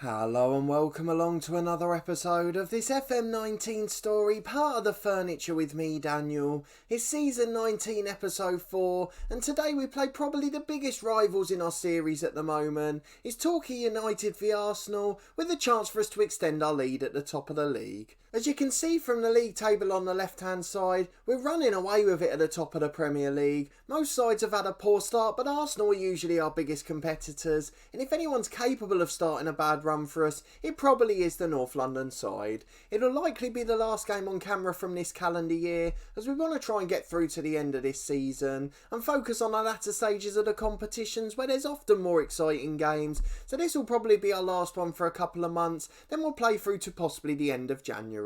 Hello and welcome along to another episode of this FM19 story, part of the Furniture with me, Daniel. It's season 19, episode 4, and today we play probably the biggest rivals in our series at the moment. It's Torquay United v Arsenal, with a chance for us to extend our lead at the top of the league. As you can see from the league table on the left hand side, we're running away with it at the top of the Premier League. Most sides have had a poor start, but Arsenal are usually our biggest competitors, and if anyone's capable of starting a bad run for us, it probably is the North London side. It'll likely be the last game on camera from this calendar year, as we want to try and get through to the end of this season and focus on the latter stages of the competitions where there's often more exciting games. So this will probably be our last one for a couple of months, then we'll play through to possibly the end of January.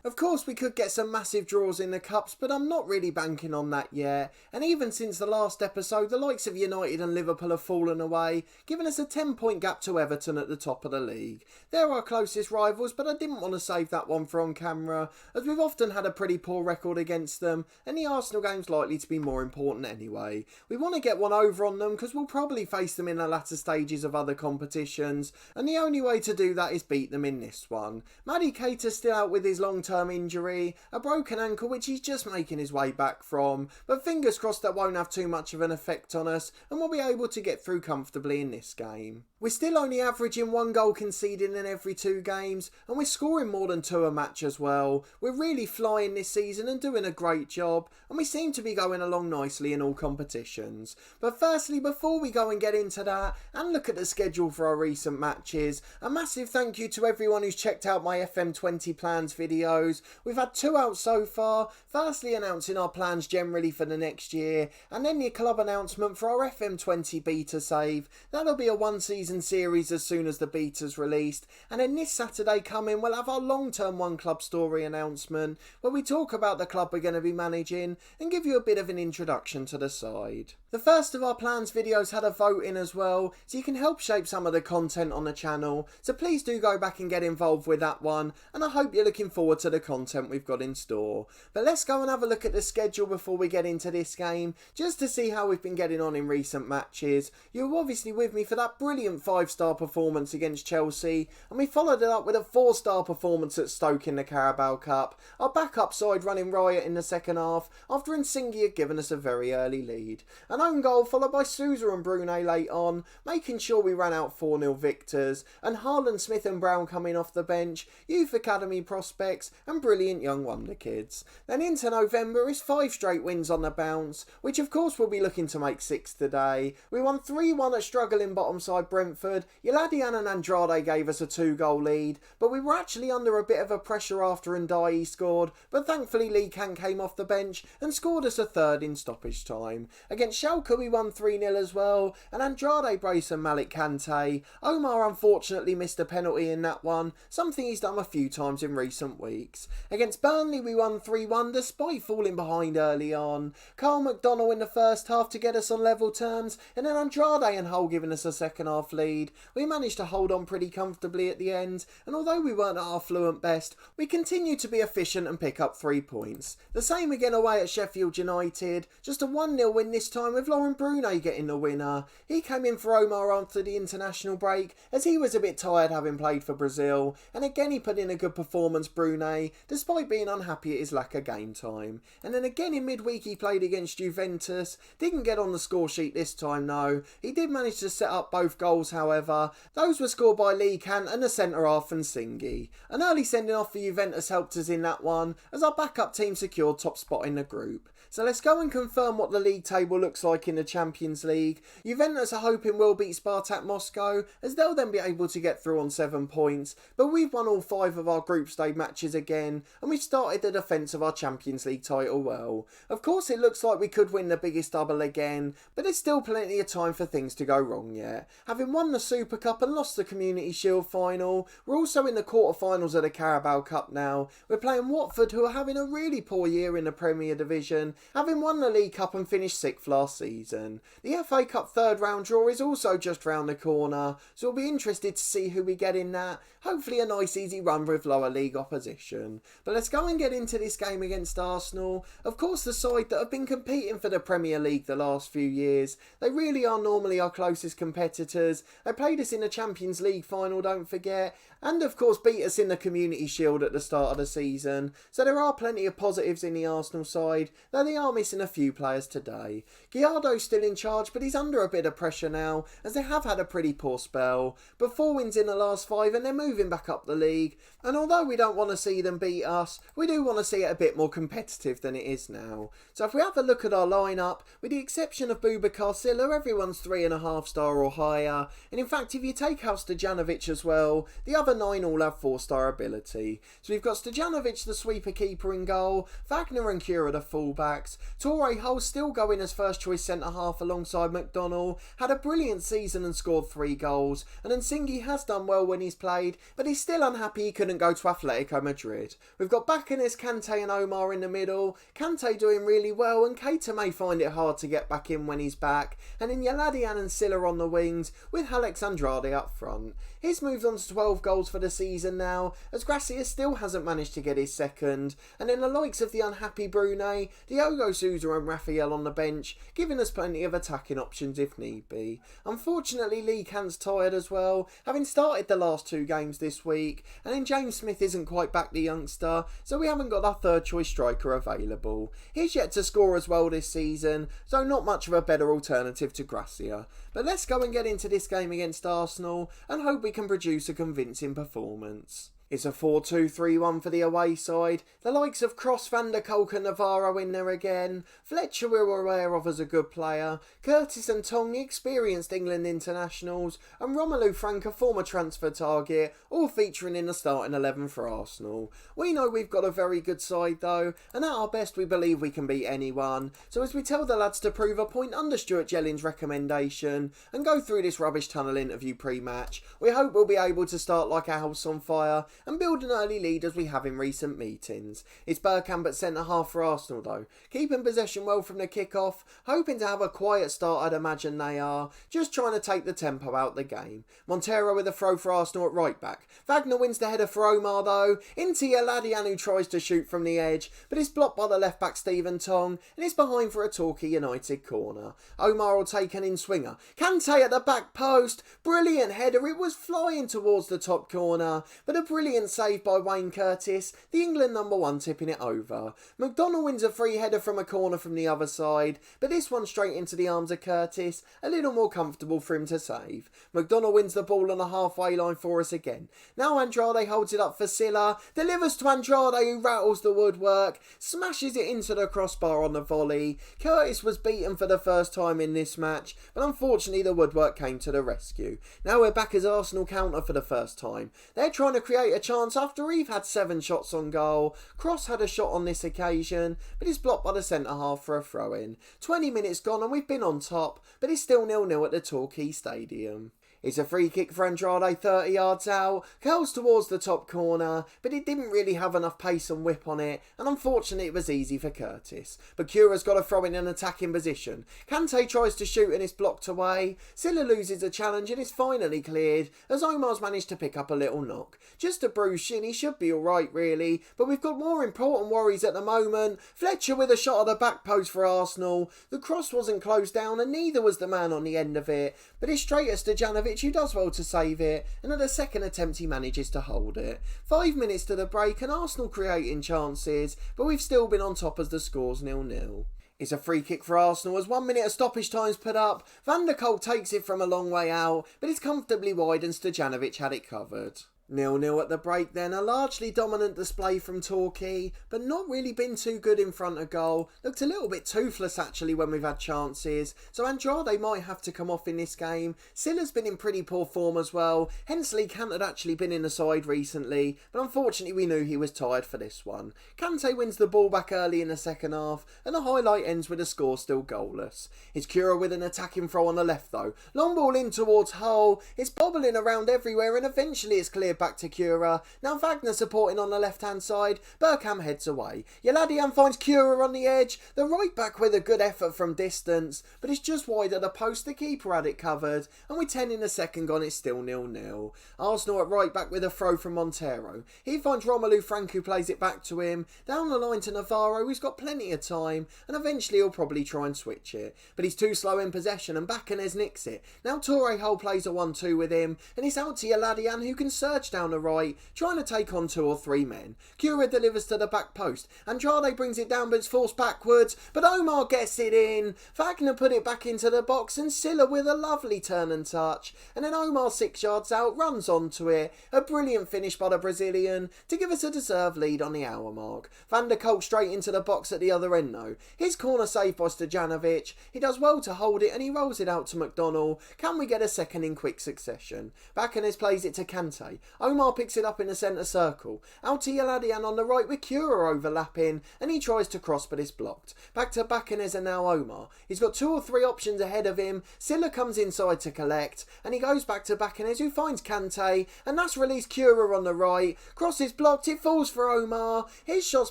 Of course we could get some massive draws in the cups, but I'm not really banking on that yet, and even since the last episode the likes of United and Liverpool have fallen away, giving us a 10-point gap to Everton at the top of the league. They're our closest rivals, but I didn't want to save that one for on camera, as we've often had a pretty poor record against them, and the Arsenal game's likely to be more important anyway. We want to get one over on them because we'll probably face them in the latter stages of other competitions, and the only way to do that is beat them in this one. Maddie Cater's still out with his long-term injury, a broken ankle which he's just making his way back from, but fingers crossed that won't have too much of an effect on us and we'll be able to get through comfortably in this game. We're still only averaging 1 goal conceded in every 2 games, and we're scoring more than 2 a match as well. We're really flying this season and doing a great job, and we seem to be going along nicely in all competitions. But firstly, before we go and get into that and look at the schedule for our recent matches, a massive thank you to everyone who's checked out my FM20 plans videos. We've had 2 out so far, firstly announcing our plans generally for the next year, and then the club announcement for our FM20 beta save. That'll be a 1-season series as soon as the beta's released, and then this Saturday coming we'll have our long-term one club story announcement where we talk about the club we're going to be managing and give you a bit of an introduction to the side. The first of our plans videos had a vote in as well, so you can help shape some of the content on the channel, so please do go back and get involved with that one, and I hope you're looking forward to the content we've got in store. But let's go and have a look at the schedule before we get into this game, just to see how we've been getting on in recent matches. You were obviously with me for that brilliant 5-star performance against Chelsea, and we followed it up with a 4-star performance at Stoke in the Carabao Cup, our backup side running riot in the second half after Insigne had given us a very early lead. An own goal followed by Sousa and Brunei late on, making sure we ran out 4-0 victors, and Haaland, Smith and Brown coming off the bench, youth academy prospects and brilliant young wonder kids. Then into November is 5 straight wins on the bounce, which of course we'll be looking to make 6 today. We won 3-1 at struggling bottom side Brentford. Yiladian and Andrade gave us a 2-goal lead, but we were actually under a bit of a pressure after Ndiaye scored, but thankfully Lee Kant came off the bench and scored us a 3rd in stoppage time. Against Schalke we won 3-0 as well, and Andrade braced and Malik Kante. Omar unfortunately missed a penalty in that one, something he's done a few times in recent weeks. Against Burnley we won 3-1 despite falling behind early on. Carl McDonnell in the first half to get us on level terms, and then Andrade and Hull giving us a second half lead. We managed to hold on pretty comfortably at the end, and although we weren't at our fluent best, we continued to be efficient and pick up 3 points. The same again away at Sheffield United, just a 1-0 win this time with Lauren Brunei getting the winner. He came in for Omar after the international break, as he was a bit tired having played for Brazil, and again he put in a good performance, Brunei, despite being unhappy at his lack of game time. And then again in midweek he played against Juventus, didn't get on the score sheet this time though. He did manage to set up both goals however. Those were scored by Lee Kant and the centre half Insigne. An early sending off for Juventus helped us in that one, as our backup team secured top spot in the group. So let's go and confirm what the league table looks like in the Champions League. Juventus are hoping we'll beat Spartak Moscow, as they'll then be able to get through on 7 points, but we've won all 5 of our group stage matches again, and we've started the defence of our Champions League title well. Of course it looks like we could win the biggest double again, but there's still plenty of time for things to go wrong yet. Having won the Super Cup and lost the Community Shield final, we're also in the quarter-finals of the Carabao Cup now. We're playing Watford, who are having a really poor year in the Premier Division, having won the League Cup and finished 6th last season. The FA Cup third round draw is also just round the corner, so we'll be interested to see who we get in that. Hopefully a nice easy run with lower league opposition. But let's go and get into this game against Arsenal. Of course, the side that have been competing for the Premier League the last few years. They really are normally our closest competitors. They played us in the Champions League final, don't forget, and of course beat us in the Community Shield at the start of the season. So there are plenty of positives in the Arsenal side, though they are missing a few players today. Gallardo's still in charge, but he's under a bit of pressure now, as they have had a pretty poor spell. But 4 wins in the last 5 and they're moving back up the league. And although we don't want to see them beat us, we do want to see it a bit more competitive than it is now. So if we have a look at our lineup, with the exception of Boubacar Sylla, everyone's 3.5 star or higher. And in fact, if you take out Stojanovic as well, the other 9 all have 4-star ability. So we've got Stojanovic, the sweeper keeper, in goal, Wagner and Cura the fullbacks, Torquay Hull still going as first choice centre half alongside McDonnell, had a brilliant season and scored 3 goals, and Nsingi has done well when he's played, but he's still unhappy he couldn't go to Atletico Madrid. We've got Bakanes, Kante and Omar in the middle, Kante doing really well, and Keita may find it hard to get back in when he's back, and in Yaladian and Sylla on the wings, with Alex Andrade up front. He's moved on to 12 goals for the season now, as Gracia still hasn't managed to get his second, and in the likes of the unhappy Brune, Diogo Sousa and Raphael on the bench, giving us plenty of attacking options if need be. Unfortunately, Lee Kant's tired as well, having started the last 2 games this week, and then James Smith isn't quite back, the youngster, so we haven't got our third choice striker available. He's yet to score as well this season, so not much of a better alternative to Gracia. But let's go and get into this game against Arsenal and hope we can produce a convincing performance. It's a 4-2-3-1 for the away side. The likes of Cross, Van der Kolk and Navarro in there again. Fletcher we're aware of as a good player. Curtis and Tong, the experienced England internationals. And Romelu Frank, a former transfer target, all featuring in the starting 11 for Arsenal. We know we've got a very good side though, and at our best we believe we can beat anyone. So as we tell the lads to prove a point under Stuart Jelling's recommendation and go through this rubbish tunnel interview pre-match, we hope we'll be able to start like a house on fire and build an early lead as we have in recent meetings. It's Bergkamp at centre-half for Arsenal though, keeping possession well from the kick-off, hoping to have a quiet start I'd imagine they are, just trying to take the tempo out the game. Montero with a throw for Arsenal at right-back. Wagner wins the header for Omar though, into Yaladian who tries to shoot from the edge, but it's blocked by the left-back Stephen Tong, and it's behind for a Torquay United corner. Omar will take an in-swinger. Kante at the back post, brilliant header, it was flying towards the top corner, but a brilliant save by Wayne Curtis, the England number 1 tipping it over. McDonnell wins a free header from a corner from the other side, but this one straight into the arms of Curtis, a little more comfortable for him to save. McDonnell wins the ball on the halfway line for us again. Now Andrade holds it up for Sylla, delivers to Andrade who rattles the woodwork, smashes it into the crossbar on the volley. Curtis was beaten for the first time in this match, but unfortunately the woodwork came to the rescue. Now we're back as Arsenal counter for the first time. They're trying to create a chance after we've had 7 shots on goal. Cross had a shot on this occasion, but it's blocked by the centre-half for a throw-in. 20 minutes gone and we've been on top, but it's still 0-0 at the Torquay Stadium. It's a free kick for Andrade 30 yards out, curls towards the top corner, but it didn't really have enough pace and whip on it, and unfortunately it was easy for Curtis. But Cura's got to throw in an attacking position. Kante tries to shoot and it's blocked away. Sylla loses a challenge and it's finally cleared, as Omar's managed to pick up a little knock. Just a bruised shin, he should be alright really, but we've got more important worries at the moment. Fletcher with a shot at the back post for Arsenal. The cross wasn't closed down and neither was the man on the end of it, but it's straight at Stojanovic who does well to save it, and at the second attempt he manages to hold it. 5 minutes to the break and Arsenal creating chances, but we've still been on top as the score's 0-0. It's a free kick for Arsenal as 1 minute of stoppage time's put up. Van der Kolk takes it from a long way out, but it's comfortably wide and Stojanovic had it covered. 0-0 at the break then, a largely dominant display from Torquay, but not really been too good in front of goal. Looked a little bit toothless actually when we've had chances, so Andrade might have to come off in this game. Sylla's been in pretty poor form as well. Hensley Kant had actually been in the side recently, but unfortunately we knew he was tired for this one. Kante wins the ball back early in the second half, and the highlight ends with a score still goalless. It's Cura with an attacking throw on the left though. Long ball in towards Hull, it's bobbling around everywhere and eventually it's cleared back to Cura. Now Wagner supporting on the left-hand side. Bergkamp heads away. Yiladian finds Cura on the edge. The right back with a good effort from distance, but it's just wide of the post. The keeper had it covered, and with 10 in the second gone, it's still 0-0. Arsenal at right back with a throw from Montero. He finds Romelu Frank, who plays it back to him. Down the line to Navarro, who's got plenty of time, and eventually he'll probably try and switch it. But he's too slow in possession, and Bacanes nicks it. Now Torquay plays a 1-2 with him, and it's out to Yiladian, who can surge down the right, trying to take on 2 or 3 men. Cura delivers to the back post. Andrade brings it down, but it's forced backwards, but Omar gets it in. Wagner put it back into the box, and Silla with a lovely turn and touch, and then Omar 6 yards out runs onto it. A brilliant finish by the Brazilian to give us a deserved lead on the hour mark. Van der Kolk straight into the box at the other end though. His corner saved by Stojanovic. He does well to hold it, and he rolls it out to McDonnell. Can we get a second in quick succession? Bacanes plays it to Kante. Omar picks it up in the centre circle. Out to Yiladian on the right with Cura overlapping, and he tries to cross but it's blocked. Back to Bacanes and now Omar. He's got 2 or 3 options ahead of him. Silla comes inside to collect, and he goes back to Bacanes, who finds Kante, and that's released Cura on the right. Cross is blocked, it falls for Omar. His shot's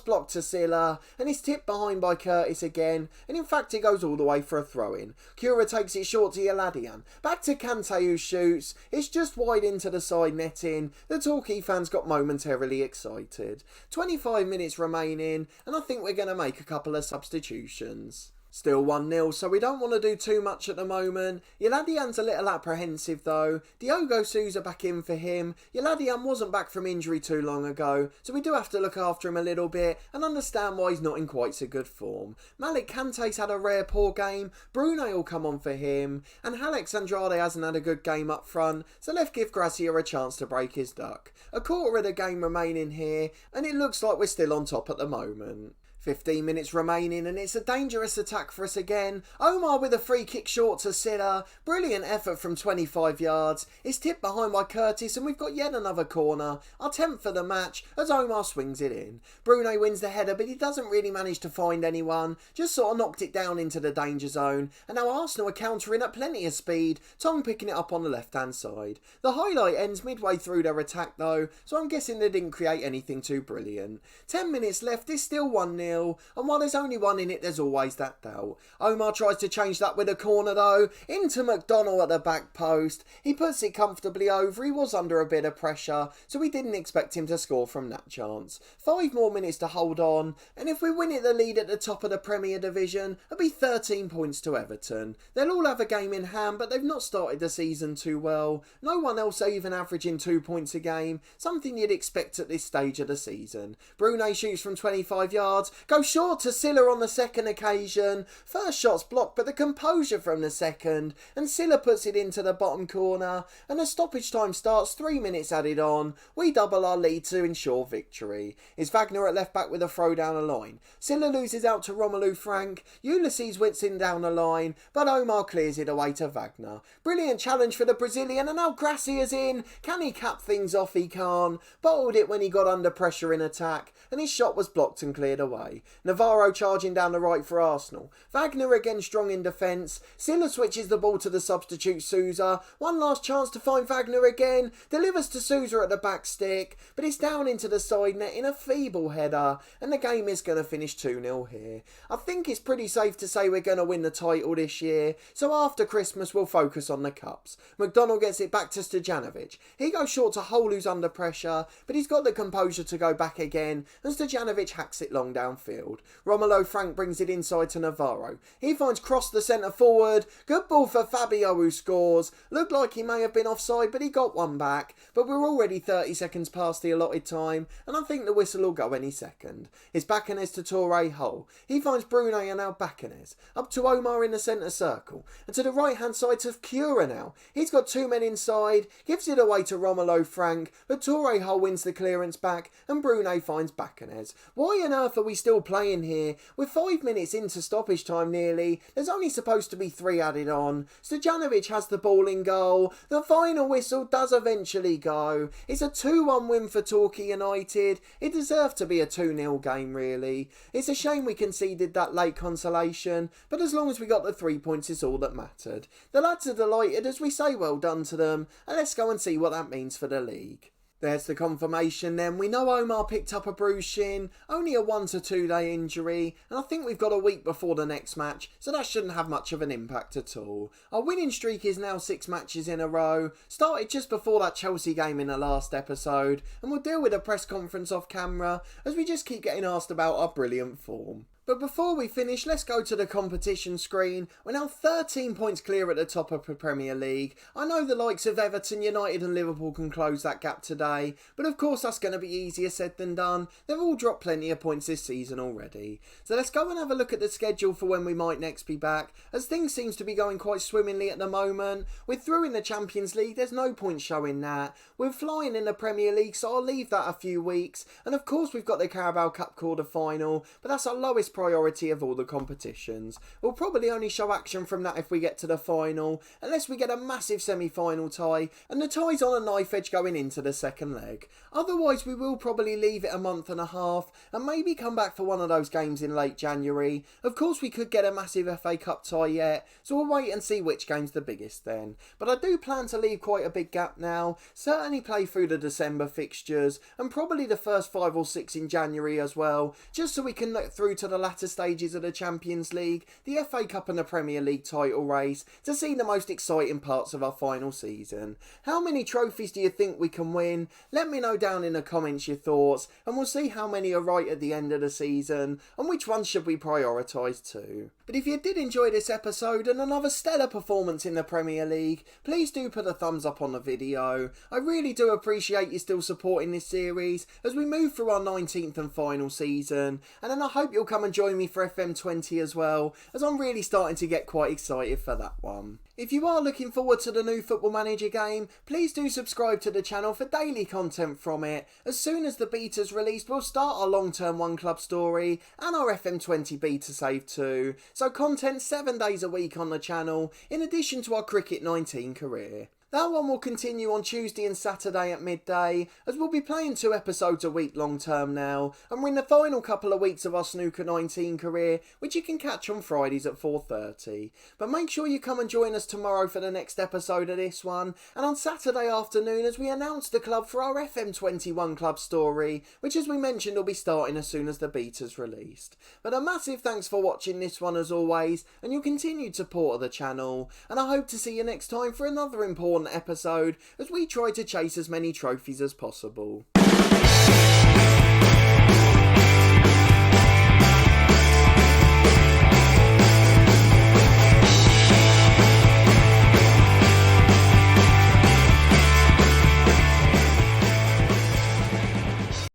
blocked to Silla, and he's tipped behind by Curtis again, and in fact it goes all the way for a throw-in. Cura takes it short to Yiladian. Back to Kante, who shoots. It's just wide into the side netting. The Torquay fans got momentarily excited. 25 minutes remaining, and I think we're going to make a couple of substitutions. Still 1-0, so we don't want to do too much at the moment. Yiladian's a little apprehensive though. Diogo Sousa back in for him. Yiladian wasn't back from injury too long ago, so we do have to look after him a little bit and understand why he's not in quite so good form. Malik Kante's had a rare poor game. Brune will come on for him, and Alex Andrade hasn't had a good game up front, so let's give Gracia a chance to break his duck. A quarter of the game remaining here, and it looks like we're still on top at the moment. 15 minutes remaining, and it's a dangerous attack for us again. Omar with a free kick short to Silla. Brilliant effort from 25 yards. It's tipped behind by Curtis, and we've got yet another corner. Our 10th for the match as Omar swings it in. Brune wins the header, but he doesn't really manage to find anyone. Just sort of knocked it down into the danger zone. And now Arsenal are countering at plenty of speed. Tong picking it up on the left-hand side. The highlight ends midway through their attack though, so I'm guessing they didn't create anything too brilliant. 10 minutes left, it's still 1-0. And while there's only one in it, there's always that doubt. Omar tries to change that with a corner though, into McDonnell at the back post. He puts it comfortably over. He was under a bit of pressure, so we didn't expect him to score from that chance. 5 more minutes to hold on, and if we win it the lead at the top of the Premier Division, it'll be 13 points to Everton. They'll all have a game in hand, but they've not started the season too well. No one else even averaging 2 points a game, something you'd expect at this stage of the season. Brune shoots from 25 yards, goes short to Silla on the second occasion. First shot's blocked, but the composure from the second, and Silla puts it into the bottom corner, and as stoppage time starts, 3 minutes added on. We double our lead to ensure victory. It's Wagner at left back with a throw down the line. Silla loses out to Romelu Frank. Ulysses whips in down the line, but Omar clears it away to Wagner. Brilliant challenge for the Brazilian, and now Gracia's in. Can he cap things off? He can't. Bottled it when he got under pressure in attack, and his shot was blocked and cleared away. Navarro charging down the right for Arsenal. Wagner again strong in defence. Silla switches the ball to the substitute Sousa. One last chance to find Wagner again. Delivers to Sousa at the back stick, but it's down into the side net in a feeble header, and the game is going to finish 2-0 here. I think it's pretty safe to say we're going to win the title this year, so after Christmas we'll focus on the cups. McDonnell gets it back to Stojanovic. He goes short to Hole, who's under pressure, but he's got the composure to go back again, and Stojanovic hacks it long downfield. Romelu Frank brings it inside to Navarro. He finds Cross the centre forward. Good ball for Fabio, who scores. Looked like he may have been offside, but he got one back. But we're already 30 seconds past the allotted time, and I think the whistle will go any second. It's Bacanes to Torquay Hull. He finds Brune and now Bacanes. Up to Omar in the centre circle. And to the right hand side to Cura now. He's got 2 men inside. Gives it away to Romelu Frank, but Torquay Hull wins the clearance back, and Brune finds Bacanes. Why on earth are we still playing here? With 5 minutes into stoppage time nearly, there's only supposed to be 3 added on. Stojanovic has the ball in goal. The final whistle does eventually go. It's a 2-1 win for Torquay United. It deserved to be a 2-0 game really. It's a shame we conceded that late consolation, but as long as we got the 3 points it's all that mattered. The lads are delighted as we say well done to them, and let's go and see what that means for the league. There's the confirmation then. We know Omar picked up a bruised shin, only a 1 to 2 day injury, and I think we've got a week before the next match, so that shouldn't have much of an impact at all. Our winning streak is now 6 matches in a row, started just before that Chelsea game in the last episode, and we'll deal with a press conference off camera as we just keep getting asked about our brilliant form. But before we finish, let's go to the competition screen. We're now 13 points clear at the top of the Premier League. I know the likes of Everton, United and Liverpool can close that gap today, but of course that's going to be easier said than done. They've all dropped plenty of points this season already. So let's go and have a look at the schedule for when we might next be back, as things seems to be going quite swimmingly at the moment. We're through in the Champions League, there's no point showing that. We're flying in the Premier League, so I'll leave that a few weeks. And of course we've got the Carabao Cup quarter final, but that's our lowest priority of all the competitions. We'll probably only show action from that if we get to the final, unless we get a massive semi-final tie, and the tie's on a knife edge going into the second leg. Otherwise we will probably leave it a month and a half, and maybe come back for one of those games in late January. Of course we could get a massive FA Cup tie yet, so we'll wait and see which game's the biggest then. But I do plan to leave quite a big gap now, certainly play through the December fixtures, and probably the first 5 or 6 in January as well, just so we can look through to the latter stages of the Champions League, the FA Cup and the Premier League title race to see the most exciting parts of our final season. How many trophies do you think we can win? Let me know down in the comments your thoughts, and we'll see how many are right at the end of the season and which ones should we prioritise too. But if you did enjoy this episode and another stellar performance in the Premier League, please do put a thumbs up on the video. I really do appreciate you still supporting this series as we move through our 19th and final season, and then I hope you'll come and join me for FM20 as well, as I'm really starting to get quite excited for that one. If you are looking forward to the new Football Manager game, please do subscribe to the channel for daily content from it. As soon as the beta's released, we'll start our long-term One Club story and our FM20 beta save too. So content 7 days a week on the channel, in addition to our Cricket 19 career. That one will continue on Tuesday and Saturday at midday, as we'll be playing 2 episodes a week long term now, and we're in the final couple of weeks of our Snooker 19 career, which you can catch on Fridays at 4:30. But make sure you come and join us tomorrow for the next episode of this one, and on Saturday afternoon as we announce the club for our FM21 club story, which as we mentioned will be starting as soon as the beta's released. But a massive thanks for watching this one as always, and your continued support of the channel, and I hope to see you next time for another important episode as we try to chase as many trophies as possible.